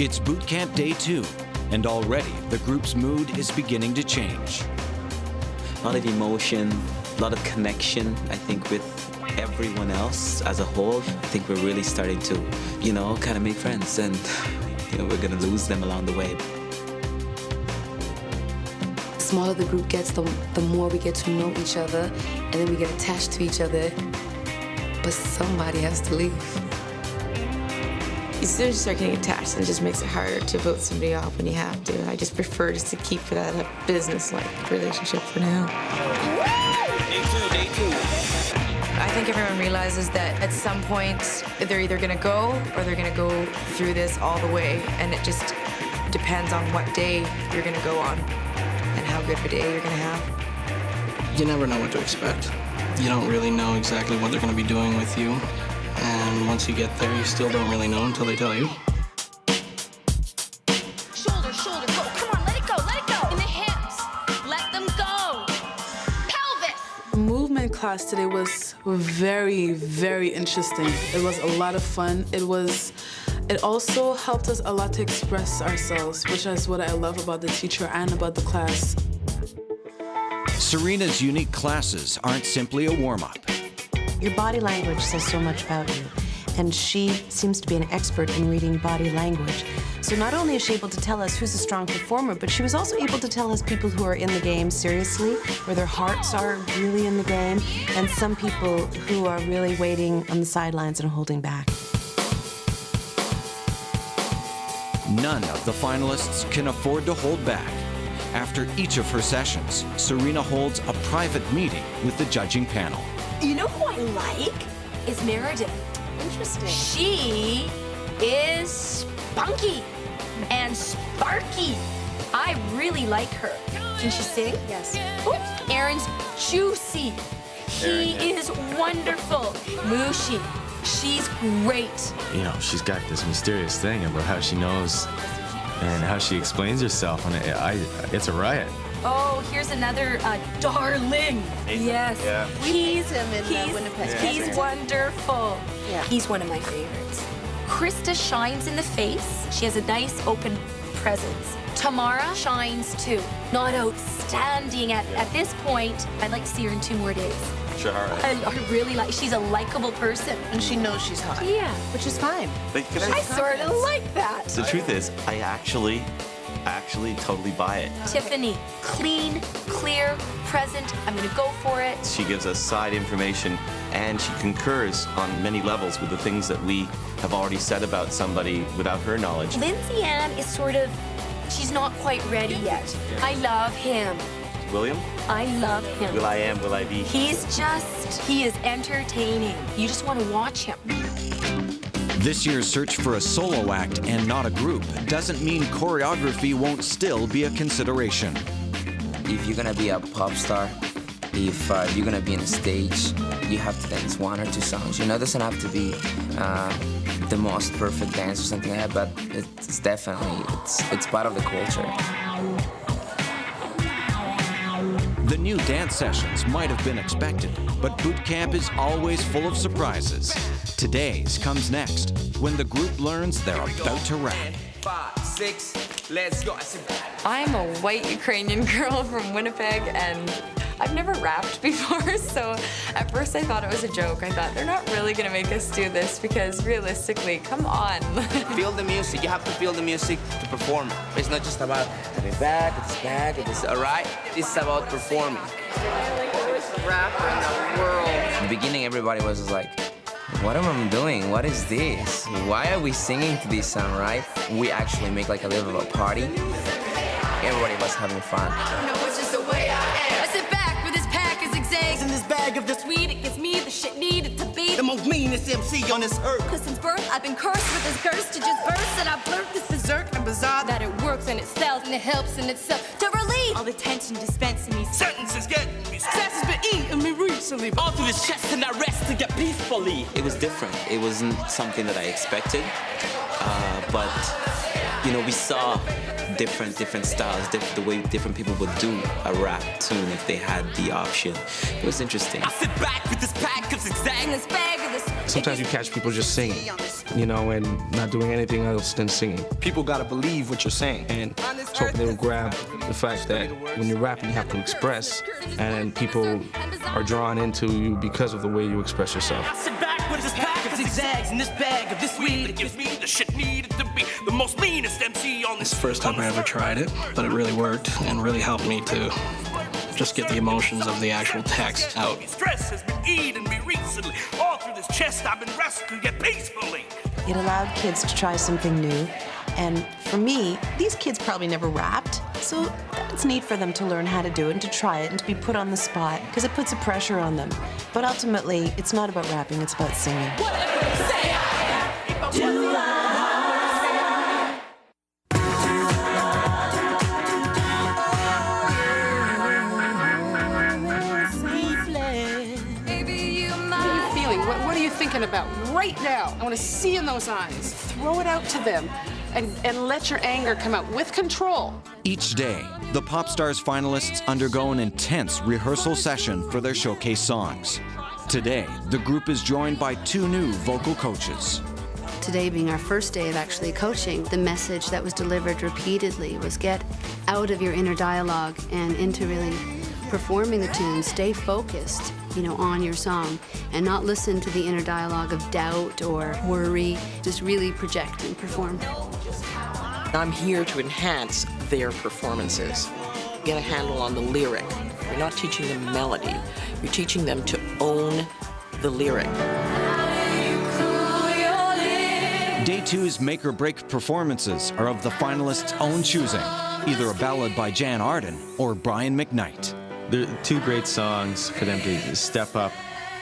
It's boot camp day 2, and already the group's mood is beginning to change. A lot of emotion, a lot of connection, I think, with everyone else as a whole. I think we're really starting to, kind of make friends, and, we're gonna lose them along the way. The smaller the group gets, the more we get to know each other, and then we get attached to each other. But somebody has to leave. As soon as you start getting attached, it just makes it harder to vote somebody off when you have to. I just prefer just to keep that a business-like relationship for now. Day two. I think everyone realizes that at some point they're either gonna go or they're gonna go through this all the way, and it just depends on what day you're gonna go on and how good of a day you're gonna have. You never know what to expect. You don't really know exactly what they're gonna be doing with you. And once you get there, you still don't really know until they tell you. Shoulder, go. Come on, let it go. In the hips. Let them go. Pelvis. Movement class today was very, very interesting. It was a lot of fun. It also helped us a lot to express ourselves, which is what I love about the teacher and about the class. Serena's unique classes aren't simply a warm-up. Your body language says so much about you, and she seems to be an expert in reading body language. So not only is she able to tell us who's a strong performer, but she was also able to tell us people who are in the game seriously, where their hearts are really in the game, and some people who are really waiting on the sidelines and holding back. None of the finalists can afford to hold back. After each of her sessions, Serena holds a private meeting with the judging panel. You know who I like? Is Meredith. Interesting. She is spunky and sparky. I really like her. Can she sing? Yes. Ooh, Aaron's juicy. He is wonderful. Mushy. She's great. She's got this mysterious thing about how she knows and how she explains herself, and it's a riot. Oh, here's another darling. Yes. Yeah. He's Winnipeg. He's wonderful. Yeah. He's one of my favorites. Krista shines in the face. She has a nice open presence. Tamara shines too. Not outstanding at this point. I'd like to see her in 2 more days. Sure. I really like. She's a likable person. And she knows she's hot. Yeah. Which is fine. I sort of like that. The truth is, I actually totally buy it. Tiffany, clean, clear, present. I'm gonna go for it. She gives us side information, and she concurs on many levels with the things that we have already said about somebody without her knowledge. Lindsay Ann is she's not quite ready yet. I love him. William? I love him. Will I be? He is entertaining. You just want to watch him. This year's search for a solo act and not a group doesn't mean choreography won't still be a consideration. If you're gonna be a pop star, if you're gonna be on a stage, you have to dance 1 or 2 songs. It doesn't have to be the most perfect dance or something like that, but it's definitely, it's part of the culture. The new dance sessions might have been expected, but boot camp is always full of surprises. Today's comes next, when the group learns they're about to rap. 5, 6, let's go. I'm a white Ukrainian girl from Winnipeg, and I've never rapped before, so at first I thought it was a joke. I thought, they're not really gonna make us do this because realistically, come on. Feel the music. You have to feel the music to perform. It's not just about having back, it's all right. It's about performing. Rapper in the world. In the beginning, everybody was just like, what am I doing? What is this? Why are we singing to this song, right? We actually make like a little bit of a party. Everybody was having fun. No, it's just the way I am. I sit back with this pack of zigzags In this bag of this weed. It gives me the shit needed to be the most meanest MC on this earth. Cause since birth, I've been cursed with this curse to just burst. And I've learned this berserk and bizarre that it works and it sells and it helps in itself to relieve all the tension dispensing me. Sentences get me. Stress has been eating me recently. All through this chest and I rest to get peacefully. It was different. It wasn't something that I expected, but we saw different styles, the way different people would do a rap tune if they had the option. It was interesting. I sit back with this pack of zigzags. In this bag of this Sometimes you catch people just singing, you know, and not doing anything else than singing. People gotta believe what you're saying, and so they will grab the fact that when you're rapping, you have to express, and people are drawn into you because of the way you express yourself. Sit back with this pack of zigzags and this bag of this weed that gives me the shit needed to be the most meanest MC on this. It's the first time I ever tried it, but it really worked and really helped me to just get the emotions of the actual text out. Stress has been eating me recently. All through this chest I've been wrestling yet peacefully. It allowed kids to try something new. And for me, these kids probably never rapped, so it's neat for them to learn how to do it and to try it and to be put on the spot, because it puts a pressure on them. But ultimately, it's not about rapping, it's about singing. What are you thinking about right now? I want to see in those eyes. Throw it out to them and let your anger come out with control. Each day, the Popstars finalists undergo an intense rehearsal session for their showcase songs. Today, the group is joined by 2 new vocal coaches. Today being our first day of actually coaching, the message that was delivered repeatedly was get out of your inner dialogue and into really performing the tunes. Stay focused, you know, on your song and not listen to the inner dialogue of doubt or worry. Just really project and perform. I'm here to enhance their performances. Get a handle on the lyric. You're not teaching them melody. You're teaching them to own the lyric. Day 2's make-or-break performances are of the finalists' own choosing, either a ballad by Jan Arden or Brian McKnight. They're 2 great songs for them to step up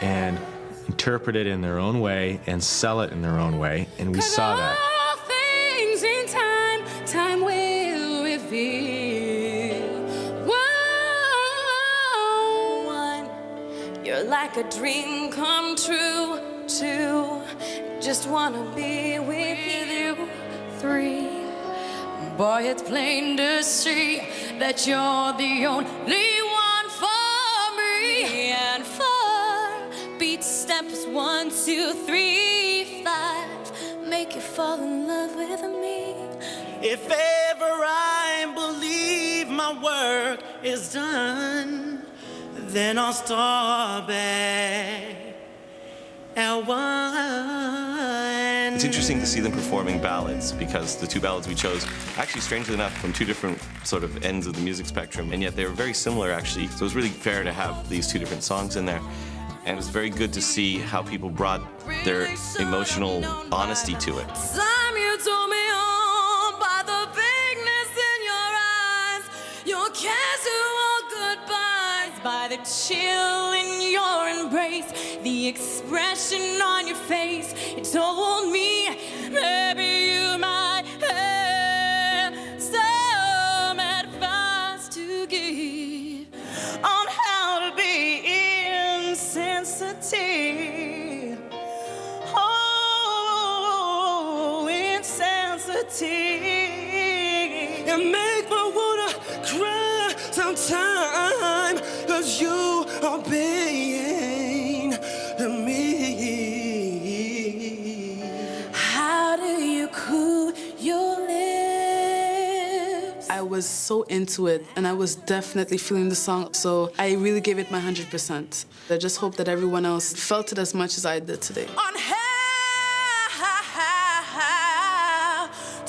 and interpret it in their own way and sell it in their own way, and we saw that. All things in time, time will reveal. Whoa, 1, you're like a dream come true. 2, just wanna be with you. 3, boy, it's plain to see that you're the only one for me. And 4, beat steps 1, 2, 3, 5, make you fall in love with me. If ever I believe my work is done, then I'll start back at 1. It's interesting to see them performing ballads, because the 2 ballads we chose, actually strangely enough, from 2 different sort of ends of the music spectrum, and yet they were very similar actually. So it was really fair to have these 2 different songs in there. And it was very good to see how people brought their emotional honesty to it. Time you told me on by the bigness in your eyes, your casual goodbyes, by the chill in your embrace, the expression on your face. It told me, maybe you might have some advice to give on how to be insensitive. Oh, insensitive. And make me wanna cry sometime, 'cause you are being to me. How do you cool your lips? I was so into it, and I was definitely feeling the song, so I really gave it my 100%. I just hope that everyone else felt it as much as I did today. On how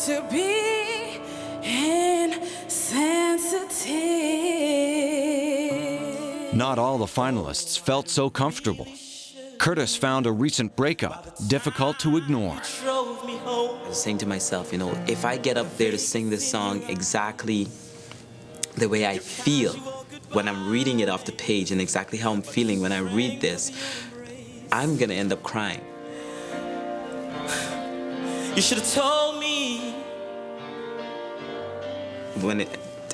to be insensitive. Not all the finalists felt so comfortable. Curtis found a recent breakup difficult to ignore. I was saying to myself, you know, if I get up there to sing this song exactly the way I feel when I'm reading it off the page and exactly how I'm feeling when I read this, I'm gonna end up crying. You should have told me. When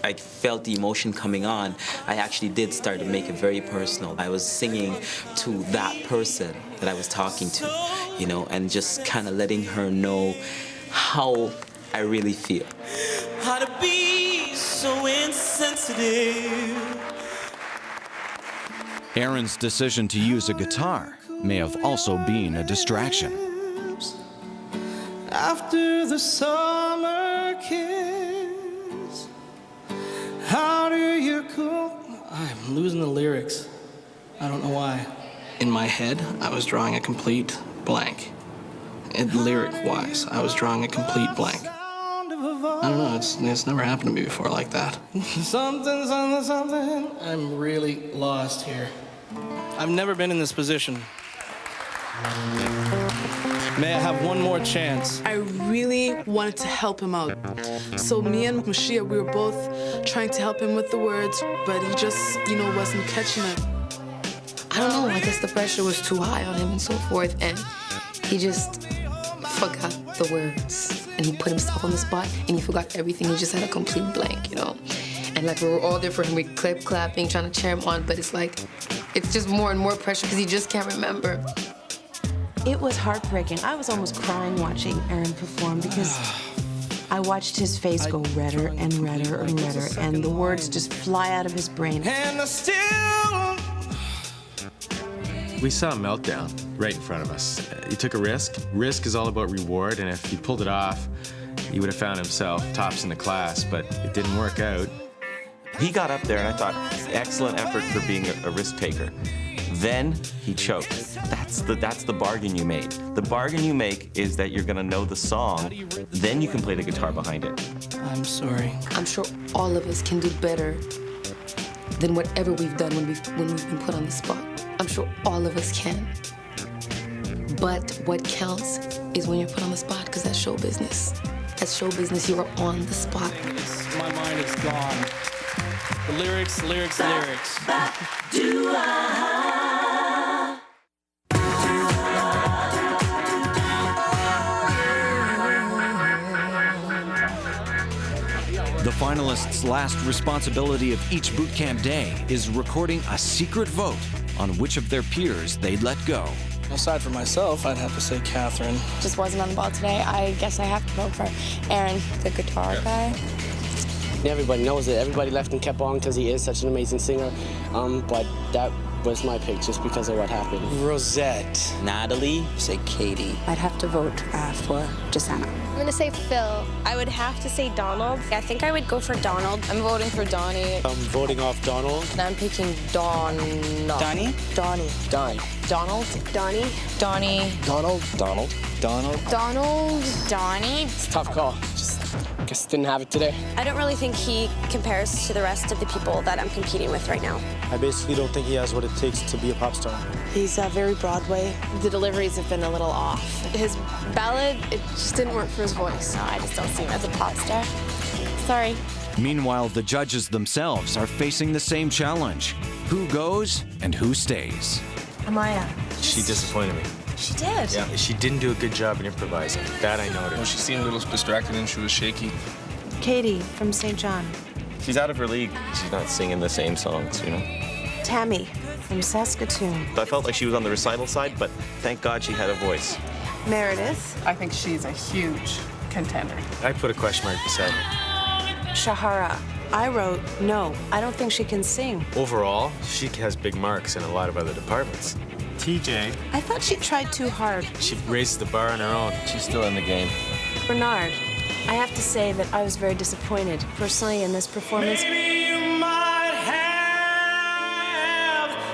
I felt the emotion coming on, I actually did start to make it very personal. I was singing to that person that I was talking to, you know, and just kind of letting her know how I really feel. How to be so insensitive. Aaron's decision to use a guitar may have also been a distraction. After the summer kiss, how do you cool? I'm losing the lyrics. I don't know why. In my head, I was drawing a complete blank. And lyric-wise, I was drawing a complete blank. I don't know, it's never happened to me before like that. Something. I'm really lost here. I've never been in this position. May I have one more chance? I really wanted to help him out. So me and Mashiach, we were both trying to help him with the words, but he just, wasn't catching it. I don't know, I guess the pressure was too high on him and so forth, and he just forgot the words. And he put himself on the spot, and he forgot everything. He just had a complete blank, And like we were all there for him, we clapping, trying to cheer him on, but it's like, it's just more and more pressure because he just can't remember. It was heartbreaking. I was almost crying watching Aaron perform because I watched his face go redder and redder and redder, and the words just fly out of his brain. And I still... We saw a meltdown right in front of us. He took a risk. Risk is all about reward, and if he pulled it off, he would have found himself tops in the class, but it didn't work out. He got up there, and I thought, excellent effort for being a risk taker. Then he choked. That's the bargain you made. The bargain you make is that you're gonna know the song, then you can play the guitar behind it. I'm sorry. I'm sure all of us can do better than whatever we've done when we've been put on the spot. I'm sure all of us can. But what counts is when you're put on the spot, because that's show business. That's show business, you are on the spot. My mind is gone. The lyrics. The finalists' last responsibility of each boot camp day is recording a secret vote on which of their peers they'd let go. Aside from myself, I'd have to say Catherine. Just wasn't on the ball today. I guess I have to vote for Aaron, the guitar guy. Everybody knows it. Everybody left and kept on because he is such an amazing singer. But that was my pick just because of what happened. Rosette. Natalie. Say Katie. I'd have to vote for Jasana. I'm gonna say Phil. I would have to say Donald. I think I would go for Donald. I'm voting for Donnie. I'm voting off Donald. And I'm picking Donnie. Donnie. Donald. Donnie. Donald. Donnie. It's a tough call. Guess didn't have it today. I don't really think he compares to the rest of the people that I'm competing with right now. I basically don't think he has what it takes to be a pop star. He's very Broadway. The deliveries have been a little off. His ballad, it just didn't work for his voice. No, I just don't see him as a pop star. Sorry. Meanwhile, the judges themselves are facing the same challenge. Who goes and who stays? Amaya. She disappointed me. She did. Yeah, she didn't do a good job in improvising. That I noticed. Well, she seemed a little distracted and she was shaky. Katie from St. John. She's out of her league. She's not singing the same songs, Tammy from Saskatoon. I felt like she was on the recital side, but thank God she had a voice. Meredith. I think she's a huge contender. I put a question mark beside her. Shahara. I wrote, no, I don't think she can sing. Overall, she has big marks in a lot of other departments. TJ. I thought she tried too hard. She raised the bar on her own. She's still in the game. Bernard. I have to say that I was very disappointed, personally, in this performance. Maybe you might have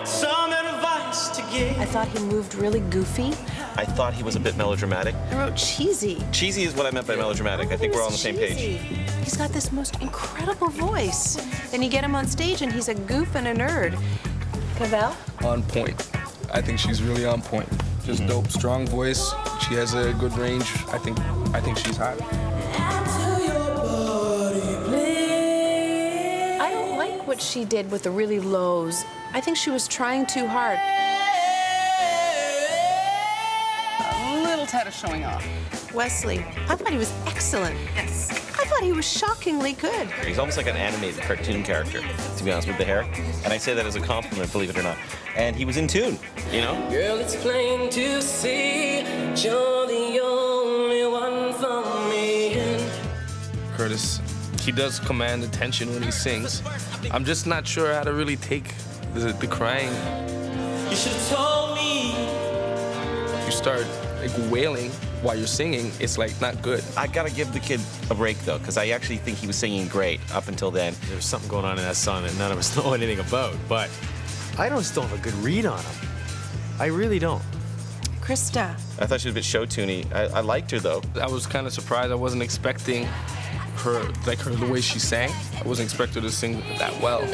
some advice to give. I thought he moved really goofy. I thought he was a bit melodramatic. I wrote cheesy. Cheesy is what I meant by melodramatic. I think we're all on the same page. He's got this most incredible voice. Then you get him on stage and he's a goof and a nerd. Cavell? On point. I think she's really on point. Just dope, strong voice. She has a good range. I think she's hot. I don't like what she did with the really lows. I think she was trying too hard. A little tad of showing off. Wesley, I thought he was excellent. Yes. I thought he was shockingly good. He's almost like an animated cartoon character, to be honest, with the hair. And I say that as a compliment, believe it or not. And he was in tune, Girl, it's plain to see you're the only one for me. Curtis, he does command attention when he sings. I'm just not sure how to really take the crying. You should have told me start like wailing while you're singing, it's like not good. I gotta give the kid a break though, because I actually think he was singing great up until then. There was something going on in that song that none of us know anything about, but I still have a good read on him. I really don't. Krista. I thought she was a bit show-tuney. I liked her though. I was kind of surprised. I wasn't expecting her, the way she sang. I wasn't expecting her to sing that well.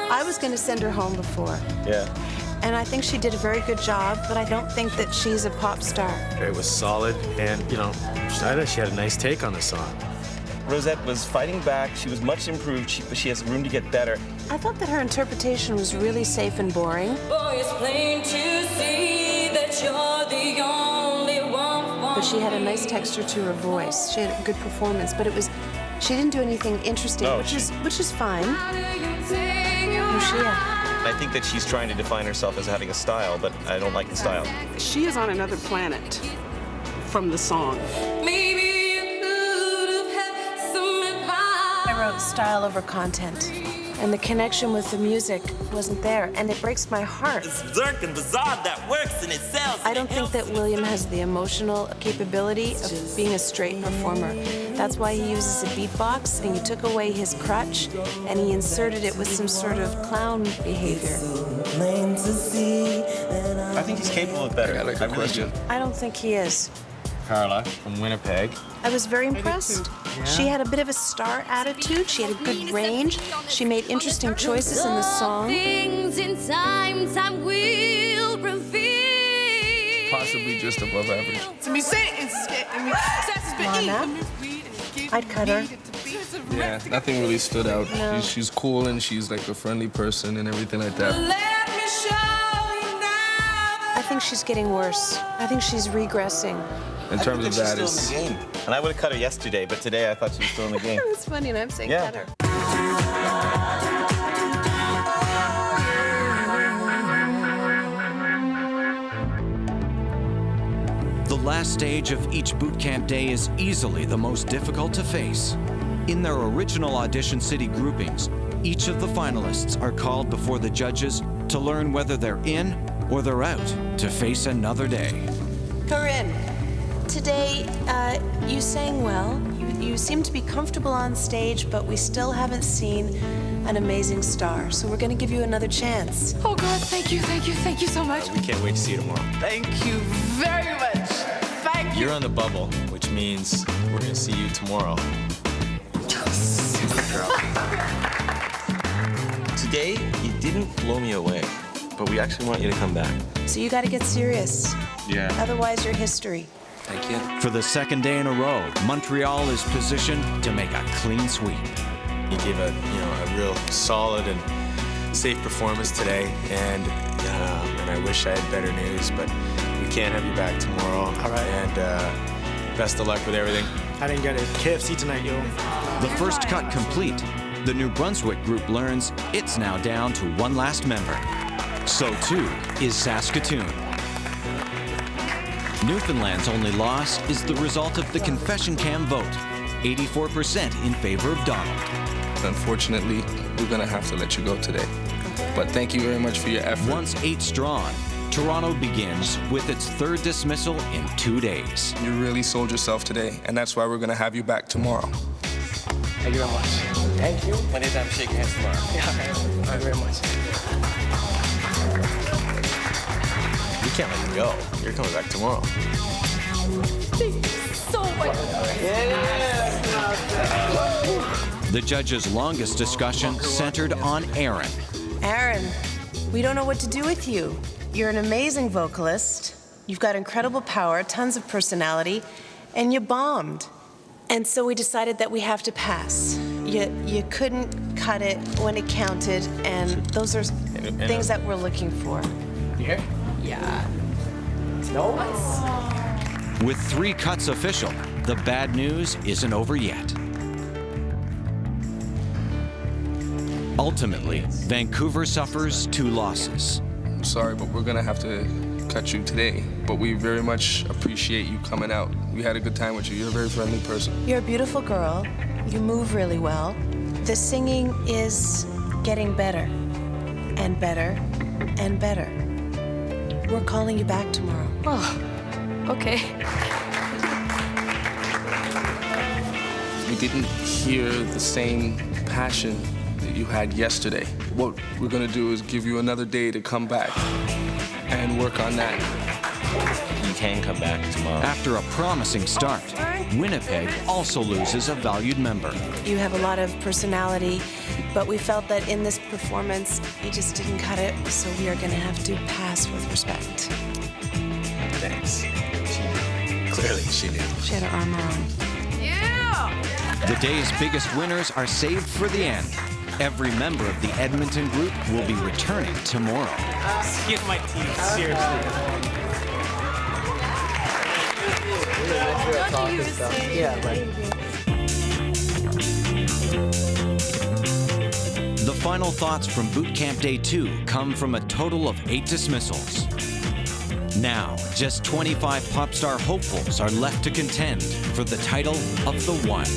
I was going to send her home before. Yeah. And I think she did a very good job, but I don't think that she's a pop star. It was solid, and, you know, I thought she had a nice take on the song. Rosette was fighting back. She was much improved, but she has room to get better. I thought that her interpretation was really safe and boring. Boy, it's plain to see that you're the only one. But she had a nice texture to her voice. She had a good performance, but she didn't do anything interesting, No, which is fine. Lucia. I think that she's trying to define herself as having a style, but I don't like the style. She is on another planet from the song. I wrote style over content, and the connection with the music wasn't there, and it breaks my heart. It's berserk and bizarre that works and it sells. I don't think that William has the emotional capability of being a straight performer. That's why he uses a beatbox, and you took away his crutch, and he inserted it with some sort of clown behavior. I think he's capable of better. I like the question. I don't think he is. Carla from Winnipeg. I was very impressed. She had a bit of a star attitude. She had a good range. She made interesting choices in the song. Possibly just above average. Lana, I'd cut her. Yeah, nothing really stood out. No. She's cool and she's like a friendly person and everything like that. I think she's getting worse. I think she's regressing. In terms of that, she's still in the game. And I would have cut her yesterday, but today I thought she was still in the game. It's funny, and I'm saying Yeah. cut her. The last stage of each boot camp day is easily the most difficult to face. In their original Audition City groupings, each of the finalists are called before the judges to learn whether they're in or they're out to face another day. Corinne, today you sang well. You seem to be comfortable on stage, but we still haven't seen an amazing star. So we're going to give you another chance. Oh, God, thank you so much. We can't wait to see you tomorrow. Thank you very much. Thank you. You're on the bubble, which means we're going to see you tomorrow. Today, you didn't blow me away, but we actually want you to come back. So you got to get serious. Yeah. Otherwise, you're history. Thank you. For the second day in a row, Montreal is positioned to make a clean sweep. You gave a real solid and safe performance today, and I wish I had better news, but we can't have you back tomorrow. All right. And best of luck with everything. I didn't get it. KFC tonight, yo. The first cut complete, the New Brunswick group learns it's now down to one last member. So too is Saskatoon. Newfoundland's only loss is the result of the confession cam vote, 84% in favor of Donald. Unfortunately, we're gonna have to let you go today. But thank you very much for your effort. Once 8 strong, Toronto begins with its third dismissal in 2 days. You really sold yourself today, and that's why we're gonna have you back tomorrow. Thank you very much. Thank you. Anytime, shake hands tomorrow. Yeah, thank you very much. We can't let you go. You're coming back tomorrow. Thank you so much. The judges' longest discussion centered on Aaron. Aaron, we don't know what to do with you. You're an amazing vocalist. You've got incredible power, tons of personality, and you bombed. And so we decided that we have to pass. You couldn't cut it when it counted, and those are things that we're looking for. Here? Yeah. No? With 3 cuts official, the bad news isn't over yet. Ultimately, Vancouver suffers 2 losses. I'm sorry, but we're gonna have to cut you today. But we very much appreciate you coming out. We had a good time with you. You're a very friendly person. You're a beautiful girl. You move really well. The singing is getting better. and better and better. We're calling you back tomorrow. Oh, okay. We didn't hear the same passion that you had yesterday. What we're gonna do is give you another day to come back and work on that. You can come back tomorrow. After a promising start, Winnipeg also loses a valued member. You have a lot of personality, but we felt that in this performance, you just didn't cut it, so we are gonna have to pass with respect. Thanks. Clearly, she did. She had her armor on. The day's biggest winners are saved for the end. Every member of the Edmonton group will be returning tomorrow. Skip my teeth, seriously. Yeah, right. The final thoughts from Boot Camp Day 2 come from a total of 8 dismissals. Now, just 25 Popstar hopefuls are left to contend for the title of the One.